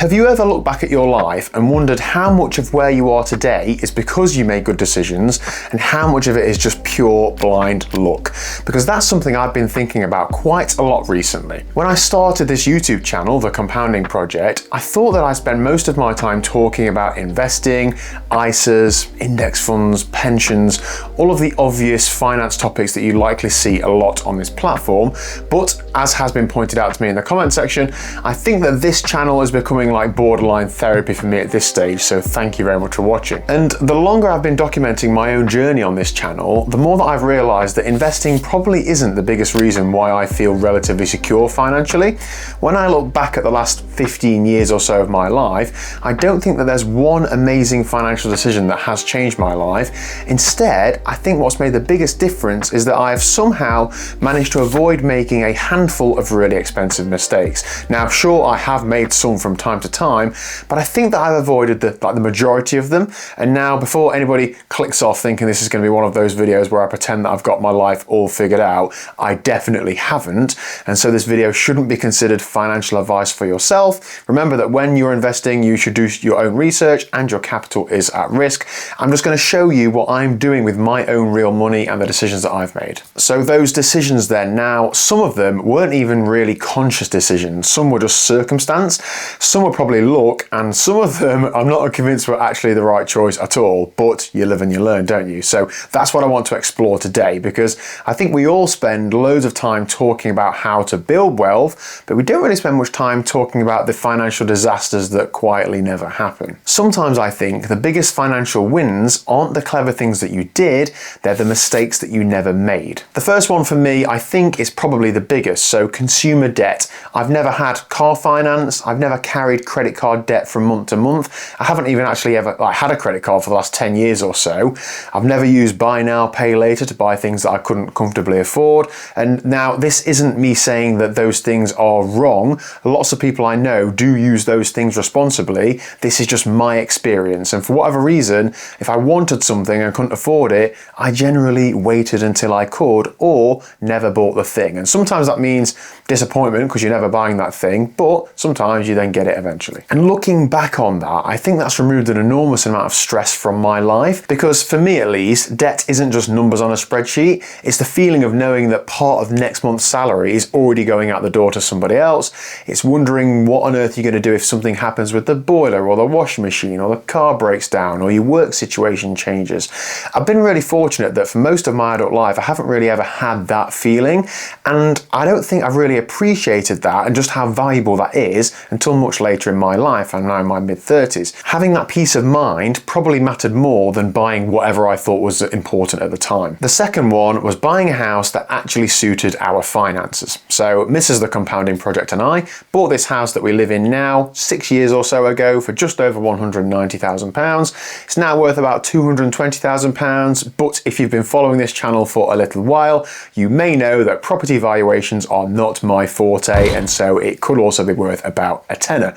Have you ever looked back at your life and wondered how much of where you are today is because you made good decisions and how much of it is just pure blind luck? Because that's something I've been thinking about quite a lot recently. When I started this YouTube channel, The Compounding Project, I thought that I'd spend most of my time talking about investing, ISAs, index funds, pensions, all of the obvious finance topics that you likely see a lot on this platform. But as has been pointed out to me in the comment section, I think that this channel is becoming like borderline therapy for me at this stage, so thank you very much for watching. And the longer I've been documenting my own journey on this channel, the more that I've realized that investing probably isn't the biggest reason why I feel relatively secure financially. When I look back at the last 15 years or so of my life, I don't think that there's one amazing financial decision that has changed my life. Instead, I think what's made the biggest difference is that I've somehow managed to avoid making a handful of really expensive mistakes. Now, sure, I have made some from time to time, but I think that I've avoided the majority of them. And now, before anybody clicks off thinking this is going to be one of those videos where I pretend that I've got my life all figured out, I definitely haven't. And so this video shouldn't be considered financial advice for yourself. Remember that when you're investing, you should do your own research and your capital is at risk. I'm just going to show you what I'm doing with my own real money and the decisions that I've made. So those decisions then, now some of them weren't even really conscious decisions. Some were just circumstance, some were probably luck, and some of them I'm not convinced were actually the right choice at all, but you live and you learn, don't you? So that's what I want to explore today, because I think we all spend loads of time talking about how to build wealth, but we don't really spend much time talking about the financial disasters that quietly never happen. Sometimes I think the biggest financial wins aren't the clever things that you did, they're the mistakes that you never made. The first one for me, I think, is probably the biggest, so consumer debt. I've never had car finance, I've never carried credit card debt from month to month. I haven't even actually ever had a credit card for the last 10 years or so. I've never used buy now, pay later to buy things that I couldn't comfortably afford. And now this isn't me saying that those things are wrong. Lots of people I know do use those things responsibly. This is just my experience. And for whatever reason, if I wanted something and couldn't afford it, I generally waited until I could or never bought the thing. And sometimes that means disappointment because you're never buying that thing, but sometimes you then get it eventually. And looking back on that, I think that's removed an enormous amount of stress from my life, because for me at least, debt isn't just numbers on a spreadsheet, it's the feeling of knowing that part of next month's salary is already going out the door to somebody else. It's wondering what on earth you're going to do if something happens with the boiler or the washing machine or the car breaks down or your work situation changes. I've been really fortunate that for most of my adult life, I haven't really ever had that feeling, and I don't think I've really appreciated that and just how valuable that is until much later in my life. I'm now in my mid-30s. Having that peace of mind probably mattered more than buying whatever I thought was important at the time. The second one was buying a house that actually suited our finances. So Mrs. The Compounding Project and I bought this house that we live in now 6 years or so ago for just over £190,000. It's now worth about £220,000, but if you've been following this channel for a little while, you may know that property valuations are not my forte, and so it could also be worth about a tenner.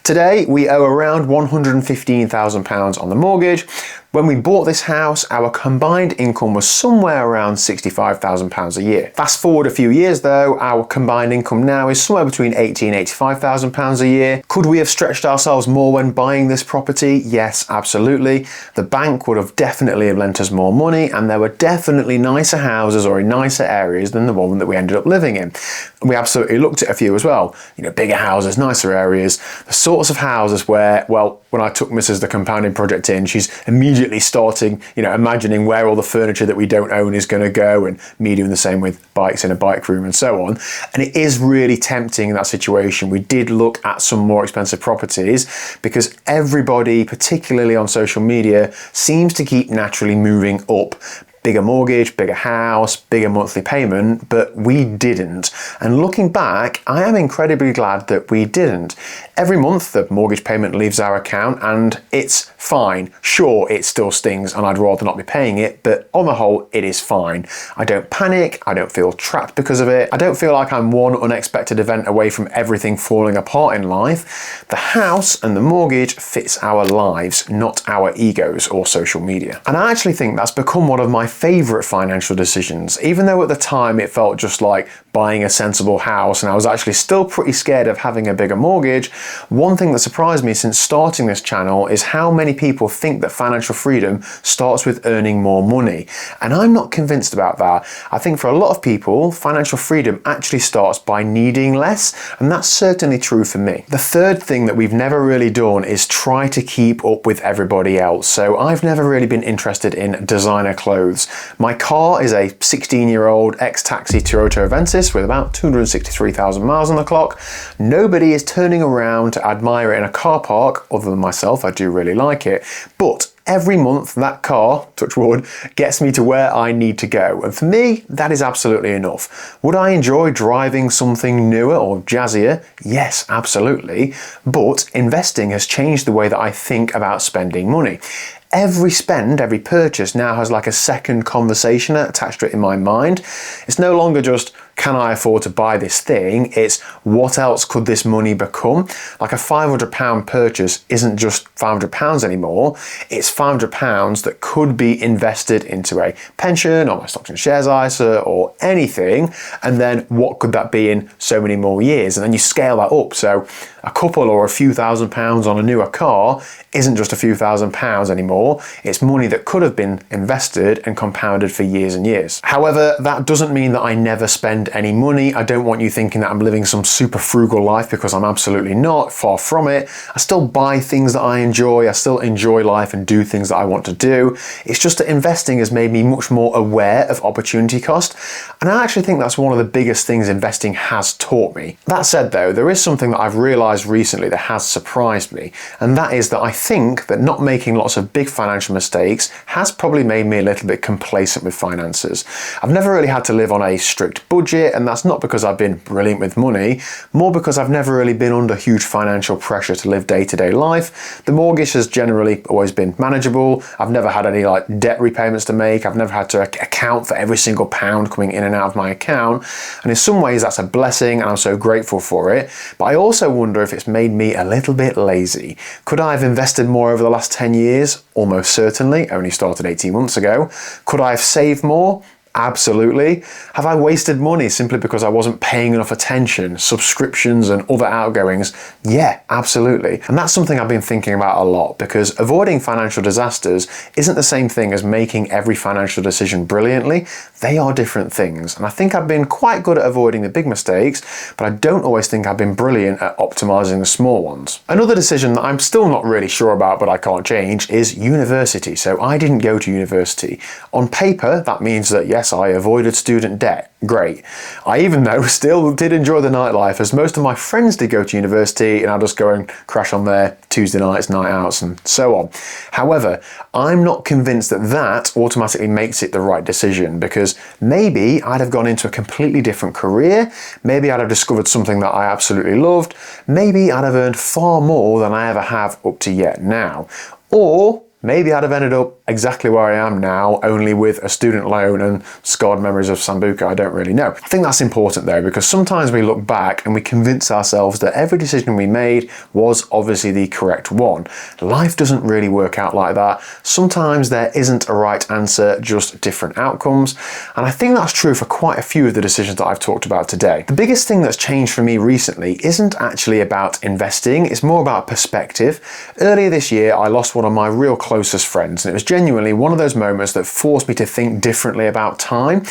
Today, we owe around £115,000 on the mortgage. When we bought this house, our combined income was somewhere around £65,000 a year. Fast forward a few years though, our combined income now is somewhere between £80,000 and £85,000 a year. Could we have stretched ourselves more when buying this property? Yes, absolutely. The bank would have definitely lent us more money, and there were definitely nicer houses or in nicer areas than the one that we ended up living in. We absolutely looked at a few as well. You know, bigger houses, nicer areas, the sorts of houses where, well, when I took Mrs. The Compounding Project in, she's immediately starting, imagining where all the furniture that we don't own is going to go, and me doing the same with bikes in a bike room and so on. And it is really tempting in that situation. We did look at some more expensive properties because everybody, particularly on social media, seems to keep naturally moving up. Bigger mortgage, bigger house, bigger monthly payment, but we didn't. And looking back, I am incredibly glad that we didn't. Every month the mortgage payment leaves our account and it's fine. Sure, it still stings and I'd rather not be paying it, but on the whole, it is fine. I don't panic, I don't feel trapped because of it. I don't feel like I'm one unexpected event away from everything falling apart in life. The house and the mortgage fits our lives, not our egos or social media. And I actually think that's become one of my favorite financial decisions. Even though at the time it felt just like buying a sensible house and I was actually still pretty scared of having a bigger mortgage, one thing that surprised me since starting this channel is how many people think that financial freedom starts with earning more money. And I'm not convinced about that. I think for a lot of people, financial freedom actually starts by needing less, and that's certainly true for me. The third thing that we've never really done is try to keep up with everybody else. So I've never really been interested in designer clothes. My car is a 16-year-old ex-taxi Toyota Avensis with about 263,000 miles on the clock. Nobody is turning around to admire it in a car park other than myself. I do really like it, but every month that car, touch wood, gets me to where I need to go. And for me, that is absolutely enough. Would I enjoy driving something newer or jazzier? Yes, absolutely. But investing has changed the way that I think about spending money. Every spend, every purchase now has like a second conversation attached to it in my mind. It's no longer just, can I afford to buy this thing? It's, what else could this money become? Like a £500 purchase isn't just £500 anymore. It's £500 that could be invested into a pension or my stocks and shares ISA or anything. And then what could that be in so many more years? And then you scale that up. So a couple or a few £1,000s on a newer car isn't just a few £1,000s anymore. It's money that could have been invested and compounded for years and years. However, that doesn't mean that I never spend any money. I don't want you thinking that I'm living some super frugal life, because I'm absolutely not, far from it. I still buy things that I enjoy. I still enjoy life and do things that I want to do. It's just that investing has made me much more aware of opportunity cost. And I actually think that's one of the biggest things investing has taught me. That said though, there is something that I've realized recently that has surprised me. And that is that I think that not making lots of big financial mistakes has probably made me a little bit complacent with finances. I've never really had to live on a strict budget, and that's not because I've been brilliant with money, more because I've never really been under huge financial pressure to live day-to-day life. The mortgage has generally always been manageable. I've never had any like debt repayments to make. I've never had to account for every single pound coming in and out of my account. And in some ways that's a blessing and I'm so grateful for it. But I also wonder if it's made me a little bit lazy. Could I have invested more over the last 10 years? Almost certainly. Only started 18 months ago. Could I have saved more? Absolutely. Have I wasted money simply because I wasn't paying enough attention? Subscriptions and other outgoings? Yeah, absolutely. And that's something I've been thinking about a lot, because avoiding financial disasters isn't the same thing as making every financial decision brilliantly. They are different things. And I think I've been quite good at avoiding the big mistakes, but I don't always think I've been brilliant at optimizing the small ones. Another decision that I'm still not really sure about, but I can't change, is university. So I didn't go to university. On paper, that means that yes, I avoided student debt. Great. I even though still did enjoy the nightlife, as most of my friends did go to university and I'll just go and crash on their Tuesday nights, night outs and so on. However, I'm not convinced that that automatically makes it the right decision, because maybe I'd have gone into a completely different career. Maybe I'd have discovered something that I absolutely loved. Maybe I'd have earned far more than I ever have up to yet now. Or maybe I'd have ended up exactly where I am now, only with a student loan and scarred memories of Sambuca. I don't really know. I think that's important though, because sometimes we look back and we convince ourselves that every decision we made was obviously the correct one. Life doesn't really work out like that. Sometimes there isn't a right answer, just different outcomes. And I think that's true for quite a few of the decisions that I've talked about today. The biggest thing that's changed for me recently isn't actually about investing, it's more about perspective. Earlier this year, I lost one of my real closest friends, and it was genuinely one of those moments that forced me to think differently about time.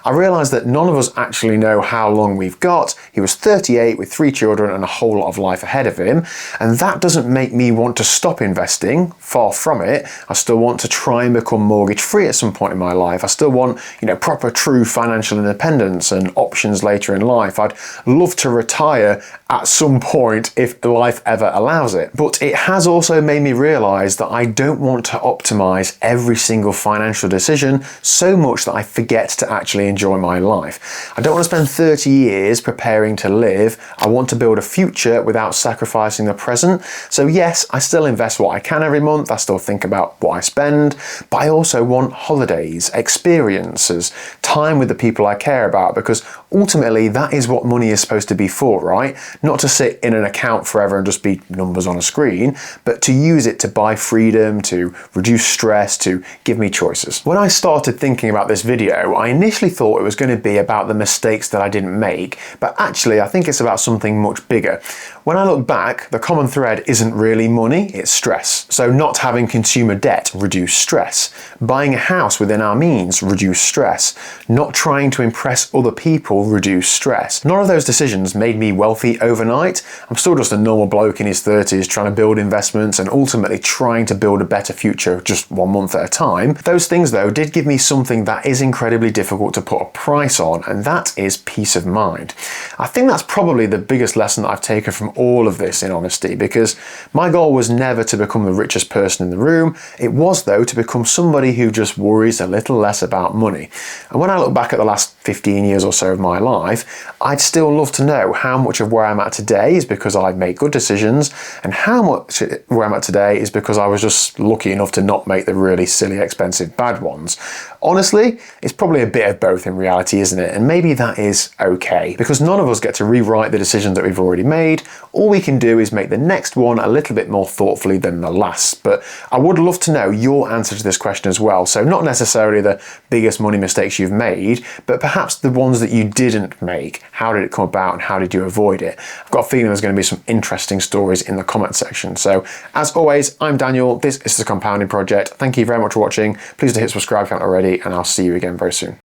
I realized that none of us actually know how long we've got. He was 38 with 3 children and a whole lot of life ahead of him, and that doesn't make me want to stop investing. Far from it. I still want to try and become mortgage free at some point in my life. I still want, proper true financial independence and options later in life. I'd love to retire at some point if life ever allows it. But it has also made me realize that I don't want to optimize every single financial decision so much that I forget to actually enjoy my life. I don't want to spend 30 years preparing to live. I want to build a future without sacrificing the present. So yes, I still invest what I can every month. I still think about what I spend, but I also want holidays, experiences, time with the people I care about, because ultimately that is what money is supposed to be for, right? Not to sit in an account forever and just be numbers on a screen, but to use it to buy freedom, to to reduce stress, to give me choices. When I started thinking about this video, I initially thought it was going to be about the mistakes that I didn't make, but actually I think it's about something much bigger. When I look back, the common thread isn't really money, it's stress. So not having consumer debt reduced stress. Buying a house within our means reduced stress. Not trying to impress other people reduced stress. None of those decisions made me wealthy overnight. I'm still just a normal bloke in his 30s trying to build investments and ultimately trying to build a better future just 1 month at a time. Those things though did give me something that is incredibly difficult to put a price on, and that is peace of mind. I think that's probably the biggest lesson that I've taken from all of this, in honesty, because my goal was never to become the richest person in the room. It was though to become somebody who just worries a little less about money. And when I look back at the last 15 years or so of my life, I'd still love to know how much of where I'm at today is because I made good decisions, and how much where I'm at today is because I was just lucky enough to not make the really silly, expensive, bad ones. Honestly, it's probably a bit of both in reality, isn't it? And maybe that is okay, because none of us get to rewrite the decisions that we've already made. All we can do is make the next one a little bit more thoughtfully than the last. But I would love to know your answer to this question as well. So not necessarily the biggest money mistakes you've made, but perhaps the ones that you didn't make. How did it come about and how did you avoid it? I've got a feeling there's going to be some interesting stories in the comment section. So as always, I'm Daniel. This is The Compounding Project. Thank you very much for watching. Please do hit subscribe if you haven't already, and I'll see you again very soon.